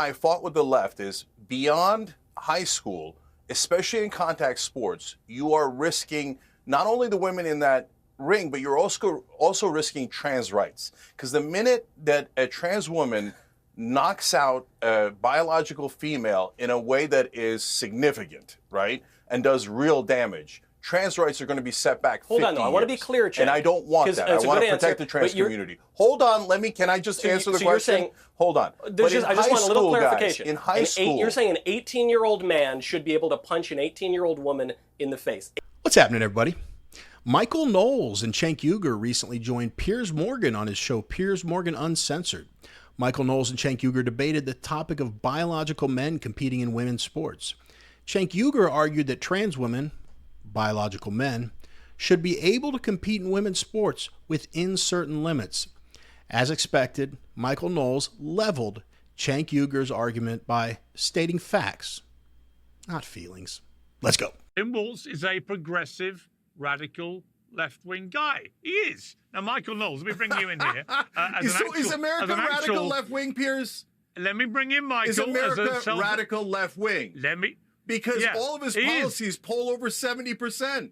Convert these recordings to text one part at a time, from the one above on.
I fought with the left is beyond high school, especially in contact sports, you are risking not only the women in that ring, but you're also risking trans rights. Because the minute that a trans woman knocks out a biological female in a way that is significant, right, and does real damage, trans rights are going to be set back 50 Hold on, though. I want to be clear, Cenk. And I don't want that. I want to protect the trans community. Hold on. Can I just answer the question? You're saying, hold on. I just want a little clarification. Guys, in high school. You're saying an 18-year-old man should be able to punch an 18-year-old woman in the face. What's happening, everybody? Michael Knowles and Cenk Uygur recently joined Piers Morgan on his show Piers Morgan Uncensored. Michael Knowles and Cenk Uygur debated the topic of biological men competing in women's sports. Cenk Uygur argued that trans women, biological men, should be able to compete in women's sports within certain limits. As expected, Michael Knowles leveled Cenk Uygur's argument by stating facts, not feelings. Let's go. Tim Walz is a progressive, radical, left-wing guy. He is. Now, Michael Knowles, let me bring you in here. Is America radical left-wing, Piers? Let me bring in Michael. Is America radical left-wing? Because all of his policies poll over 70%.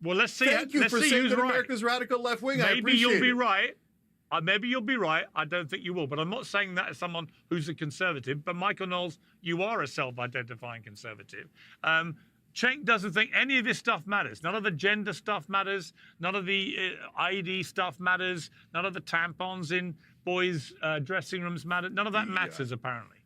Well, let's see. Thank you for saying that America's radical left-wing. I appreciate it. Maybe you'll be right. Maybe you'll be right. I don't think you will. But I'm not saying that as someone who's a conservative. But Michael Knowles, you are a self-identifying conservative. Cenk doesn't think any of this stuff matters. None of the gender stuff matters. None of the ID stuff matters. None of the tampons in boys' dressing rooms matter. None of that matters, apparently.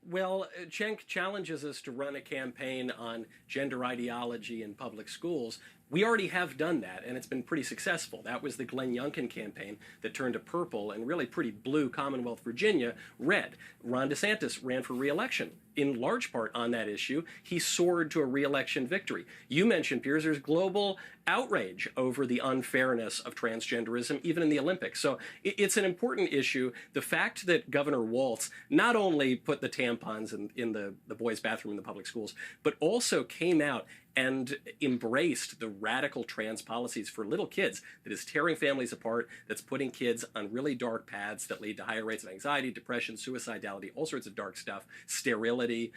Well, Cenk challenges us to run a campaign on gender ideology in public schools. We already have done that, and it's been pretty successful. That was the Glenn Youngkin campaign that turned a purple and really pretty blue Commonwealth Virginia red. Ron DeSantis ran for re-election, in large part on that issue. He soared to a re-election victory. You mentioned, Piers, there's global outrage over the unfairness of transgenderism, even in the Olympics. So it's an important issue. The fact that Governor Walz not only put the tampons in the boys' bathroom in the public schools, but also came out and embraced the radical trans policies for little kids that is tearing families apart, that's putting kids on really dark paths that lead to higher rates of anxiety, depression, suicidality, all sorts of dark stuff, sterility,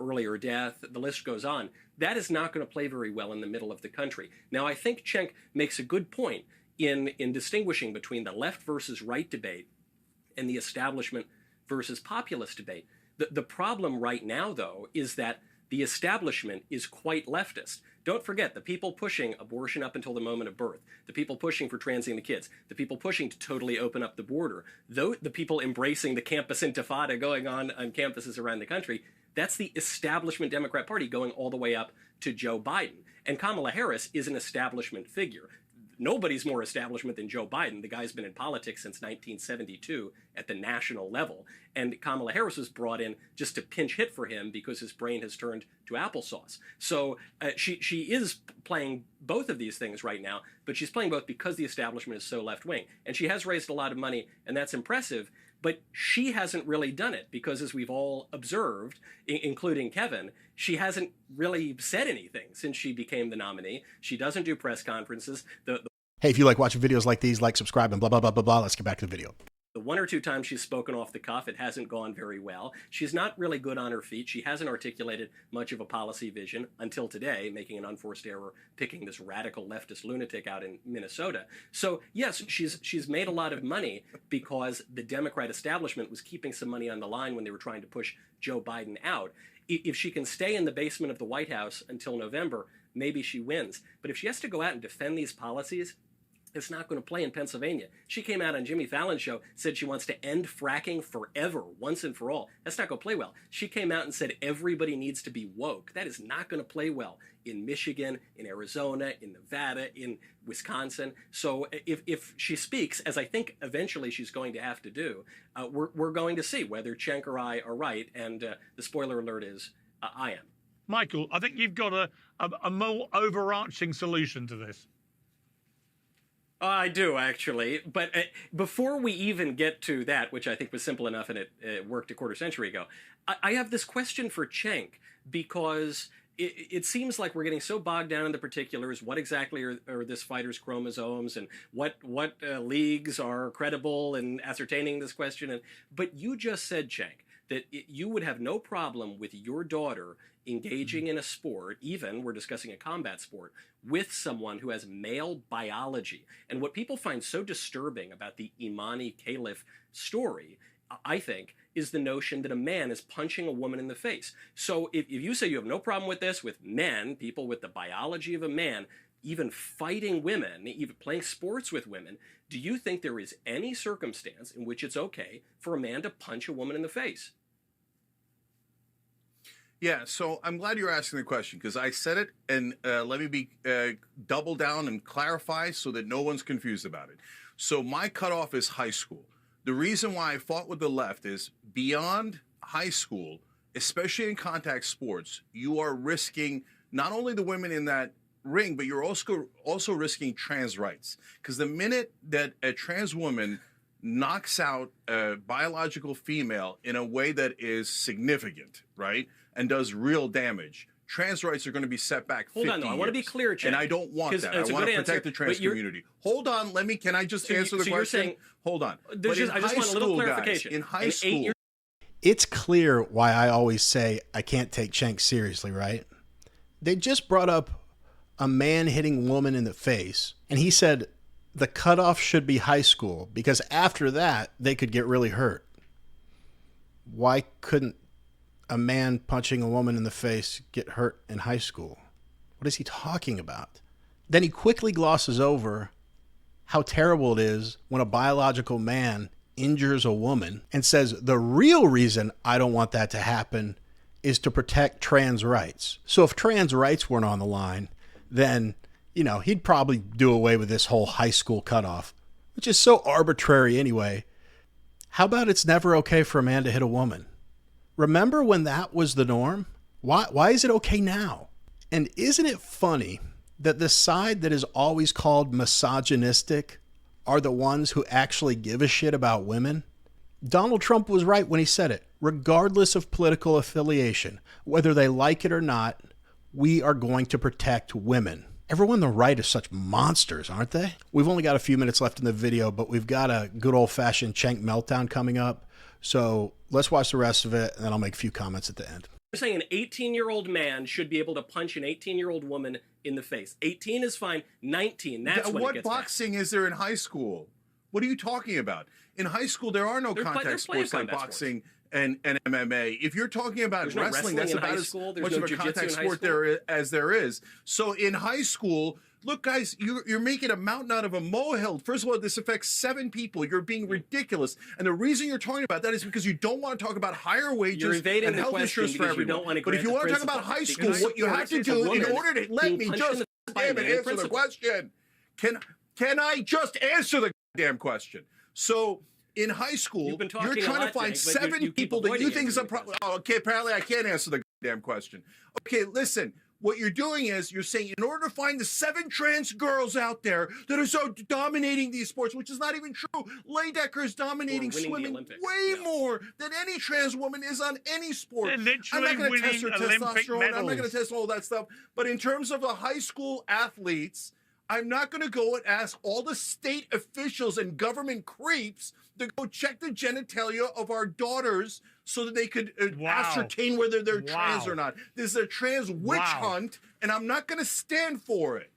earlier death, the list goes on. That is not going to play very well in the middle of the country. Now, I think Cenk makes a good point in distinguishing between the left versus right debate and the establishment versus populist debate. The problem right now, though, is that the establishment is quite leftist. Don't forget, the people pushing abortion up until the moment of birth, the people pushing for transing the kids, the people pushing to totally open up the border, the people embracing the campus intifada going on campuses around the country, that's the establishment Democrat Party going all the way up to Joe Biden. And Kamala Harris is an establishment figure. Nobody's more establishment than Joe Biden. The guy's been in politics since 1972 at the national level. And Kamala Harris was brought in just to pinch hit for him because his brain has turned to applesauce. So she is playing both of these things right now, but she's playing both because the establishment is so left-wing. And she has raised a lot of money, and that's impressive. But she hasn't really done it because, as we've all observed, including Kevin, she hasn't really said anything since she became the nominee. She doesn't do press conferences. Hey, if you like watching videos like these, like, subscribe, and blah, blah, blah, blah, blah. Let's get back to the video. The one or two times she's spoken off the cuff, it hasn't gone very well. She's not really good on her feet. She hasn't articulated much of a policy vision until today, making an unforced error, picking this radical leftist lunatic out in Minnesota. So yes, she's made a lot of money because the Democrat establishment was keeping some money on the line when they were trying to push Joe Biden out. If she can stay in the basement of the White House until November, maybe she wins. But if she has to go out and defend these policies, it's not going to play in Pennsylvania. She came out on Jimmy Fallon's show, said she wants to end fracking forever, once and for all. That's not going to play well. She came out and said everybody needs to be woke. That is not going to play well in Michigan, in Arizona, in Nevada, in Wisconsin. So if she speaks, as I think eventually she's going to have to do, we're going to see whether Cenk or I are right. And the spoiler alert is, I am. Michael, I think you've got a more overarching solution to this. I do, actually. But before we even get to that, which I think was simple enough and it worked a quarter century ago, I have this question for Cenk, because it seems like we're getting so bogged down in the particulars. What exactly are this fighter's chromosomes, and what leagues are credible in ascertaining this question? But you just said, Cenk, that you would have no problem with your daughter engaging in a sport, even we're discussing a combat sport, with someone who has male biology. And what people find so disturbing about the Imani Caliph story, I think, is the notion that a man is punching a woman in the face. So if you say you have no problem with this, with men, people with the biology of a man, even fighting women, even playing sports with women, do you think there is any circumstance in which it's okay for a man to punch a woman in the face? Yeah, so I'm glad you're asking the question, because I said it, and let me be double down and clarify so that no one's confused about it. So my cutoff is high school. The reason why I fought with the left is beyond high school, especially in contact sports, you are risking not only the women in that ring, but you're also risking trans rights. Because the minute that a trans woman knocks out a biological female in a way that is significant, right, and does real damage, trans rights are going to be set back 50 Hold on, though. I want to be clear, Cenk. And I don't want that. I want to protect the trans community. Hold on. Can I just answer the question? You're saying, hold on. I just want a little clarification. Guys, in high school. It's clear why I always say I can't take Cenk seriously, right? They just brought up a man hitting a woman in the face, and he said the cutoff should be high school because after that, they could get really hurt. Why couldn't a man punching a woman in the face get hurt in high school? What is he talking about? Then he quickly glosses over how terrible it is when a biological man injures a woman and says the real reason I don't want that to happen is to protect trans rights. So if trans rights weren't on the line, then, he'd probably do away with this whole high school cutoff, which is so arbitrary anyway. How about it's never okay for a man to hit a woman? Remember when that was the norm? Why is it okay now? And isn't it funny that the side that is always called misogynistic are the ones who actually give a shit about women? Donald Trump was right when he said it. Regardless of political affiliation, whether they like it or not, we are going to protect women. Everyone on the right is such monsters, aren't they? We've only got a few minutes left in the video, but we've got a good old-fashioned Cenk meltdown coming up. So let's watch the rest of it, and then I'll make a few comments at the end. You're saying an 18-year-old man should be able to punch an 18-year-old woman in the face. 18 is fine. 19, that's when it gets boxing bad. Is there in high school? What are you talking about? In high school, there are no contact sports like boxing and MMA. If you're talking about wrestling, that's about as much of a contact sport as there is. So in high school, look, guys, you're making a mountain out of a molehill. First of all, this affects 7 people. You're being ridiculous. And the reason you're talking about that is because you don't want to talk about higher wages and health insurance for everyone. But if you want to talk about high school, what you have to do in order to let me just answer the question. Can I just answer the damn question? So in high school, you're trying to find 7 people that you think is a problem. Oh, okay, apparently I can't answer the damn question. Okay, listen. What you're doing is you're saying in order to find the 7 trans girls out there that are so dominating these sports, which is not even true. Leidecker is dominating swimming way more than any trans woman is on any sport. I'm not going to test her testosterone. Medals. I'm not going to test all that stuff. But in terms of the high school athletes, I'm not going to go and ask all the state officials and government creeps to go check the genitalia of our daughters so that they could ascertain whether they're trans or not. This is a trans witch hunt, and I'm not going to stand for it.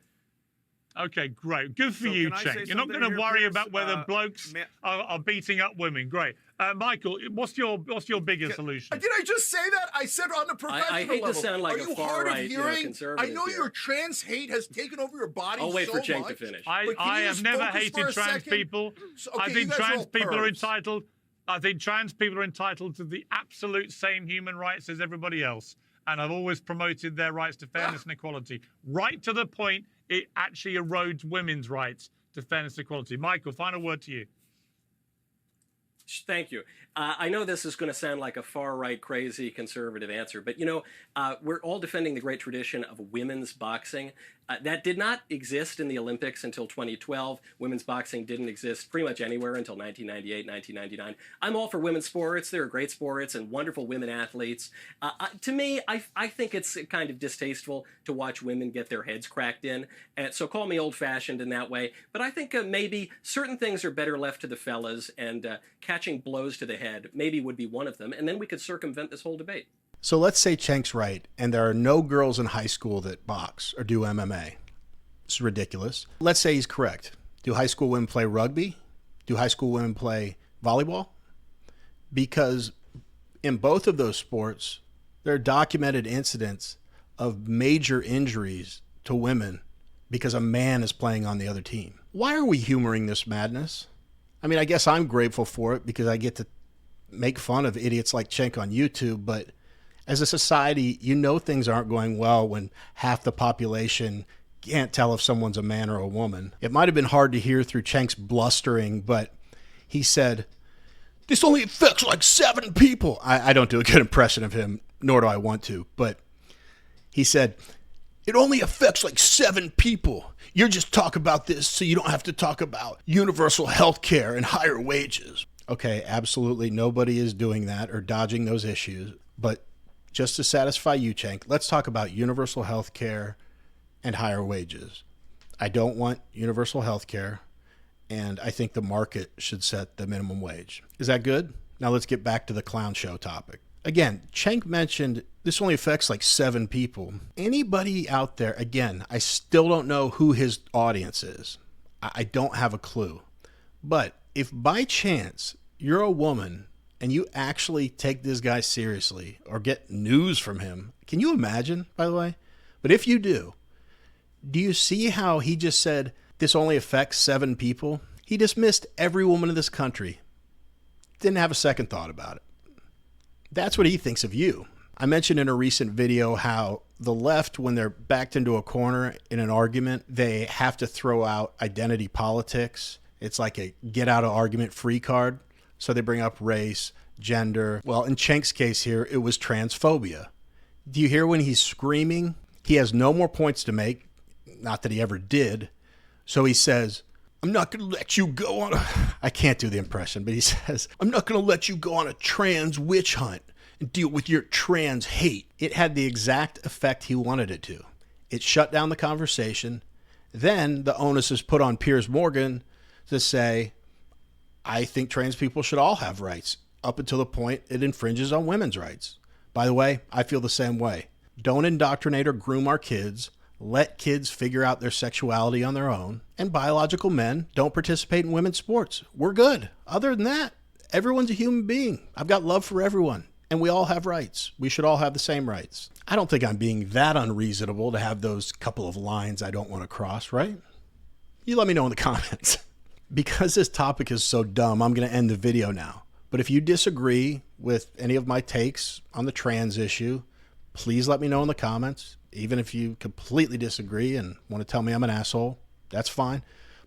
Okay, great. Good for you, Cenk. You're not going to worry about whether blokes are beating up women. Great. Michael, what's your bigger solution? Did I just say that? I said on the professional I hate level. to sound like a far-right conservative. I know your trans hate has taken over your body so much. I'll wait for Cenk to finish. I have never hated trans people. I think trans people are entitled. I think trans people are entitled to the absolute same human rights as everybody else. And I've always promoted their rights to fairness and equality. Right to the point it actually erodes women's rights to fairness and equality. Michael, final word to you. Thank you. I know this is going to sound like a far-right, crazy, conservative answer, but, we're all defending the great tradition of women's boxing. That did not exist in the Olympics until 2012. Women's boxing didn't exist pretty much anywhere until 1998, 1999. I'm all for women's sports. They're great sports and wonderful women athletes. To me, I think it's kind of distasteful to watch women get their heads cracked in. And so call me old-fashioned in that way. But I think maybe certain things are better left to the fellas, and catching blows to the head maybe would be one of them. And then we could circumvent this whole debate. So let's say Cenk's right, and there are no girls in high school that box or do MMA. It's ridiculous. Let's say he's correct. Do high school women play rugby? Do high school women play volleyball? Because in both of those sports, there are documented incidents of major injuries to women because a man is playing on the other team. Why are we humoring this madness? I mean, I guess I'm grateful for it because I get to make fun of idiots like Cenk on YouTube, but as a society, you know things aren't going well when half the population can't tell if someone's a man or a woman. It might have been hard to hear through Cenk's blustering, but he said, "This only affects like 7 people." I don't do a good impression of him, nor do I want to, but he said, "It only affects like 7 people. You're just talk about this so you don't have to talk about universal health care and higher wages." Okay, absolutely nobody is doing that or dodging those issues, but just to satisfy you, Cenk, let's talk about universal health care and higher wages. I don't want universal health care, and I think the market should set the minimum wage. Is that good? Now let's get back to the clown show topic. Again, Cenk mentioned this only affects like 7 people. Anybody out there, again, I still don't know who his audience is. I don't have a clue. But if by chance you're a woman and you actually take this guy seriously or get news from him, can you imagine, by the way? But if you do you see how he just said this only affects 7 people? He dismissed every woman in this country. Didn't have a second thought about it. That's what he thinks of you. I mentioned in a recent video how the left, when they're backed into a corner in an argument, they have to throw out identity politics. It's like a get out of argument free card. So they bring up race, gender. Well, in Cenk's case here, it was transphobia. Do you hear when he's screaming? He has no more points to make. Not that he ever did. So he says, "I'm not going to let you go on a..." I can't do the impression, but he says, "I'm not going to let you go on a trans witch hunt and deal with your trans hate." It had the exact effect he wanted it to. It shut down the conversation. Then the onus is put on Piers Morgan to say, "I think trans people should all have rights up until the point it infringes on women's rights." By the way, I feel the same way. Don't indoctrinate or groom our kids. Let kids figure out their sexuality on their own. And biological men don't participate in women's sports. We're good. Other than that, everyone's a human being. I've got love for everyone. And we all have rights. We should all have the same rights. I don't think I'm being that unreasonable to have those couple of lines I don't want to cross, right? You let me know in the comments. Because this topic is so dumb, I'm going to end the video now. But if you disagree with any of my takes on the trans issue, please let me know in the comments. Even if you completely disagree and want to tell me I'm an asshole, that's fine.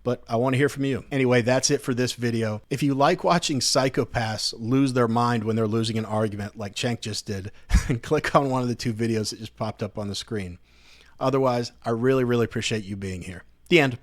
But I want to hear from you. Anyway, that's it for this video. If you like watching psychopaths lose their mind when they're losing an argument like Cenk just did, click on one of the 2 videos that just popped up on the screen. Otherwise, I really, really appreciate you being here. The end.